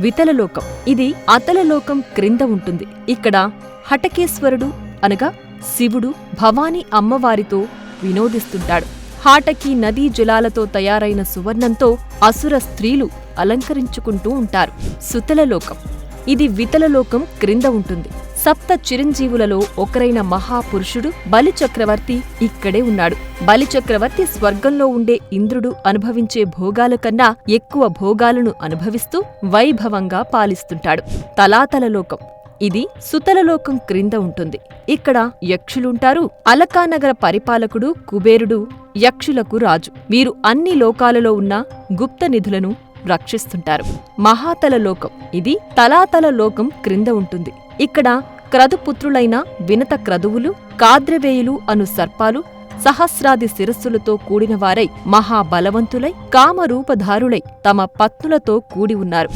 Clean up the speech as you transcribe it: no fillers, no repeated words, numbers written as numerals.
వితలలోకం ఇది అతలలోకం క్రింద ఉంటుంది. ఇక్కడ హటకేశ్వరుడు అనగా శివుడు భవానీ అమ్మవారితో వినోదిస్తుంటాడు. హాటకి నదీ జలాలతో తయారైన సువర్ణంతో అసుర స్త్రీలు అలంకరించుకుంటూ ఉంటారు. సుతలలోకం ఇది వితలలోకం క్రింద ఉంటుంది. సప్త చిరంజీవులలో ఒకరైన మహాపురుషుడు బలిచక్రవర్తి ఇక్కడే ఉన్నాడు. బలిచక్రవర్తి స్వర్గంలో ఉండే ఇంద్రుడు అనుభవించే భోగాల కన్నా ఎక్కువ భోగాలను అనుభవిస్తూ వైభవంగా పాలిస్తుంటాడు. తలాతలలోకం ఇది సుతలలోకం క్రింద ఉంటుంది. ఇక్కడ యక్షులుంటారు. అలకానగర పరిపాలకుడు కుబేరుడు యక్షులకు రాజు. వీరు అన్ని లోకాలలో ఉన్న గుప్త నిధులను రక్షిస్తుంటారు. మహాతలలోకం ఇది తలాతలలోకం క్రింద ఉంటుంది. ఇక్కడ క్రతుపుత్రులైన వినత క్రతువులు, కాద్రవేయులు అను సర్పాలు సహస్రాది శిరస్సులతో కూడినవారై మహాబలవంతులై కామరూపధారులై తమ పత్నులతో కూడి ఉన్నారు.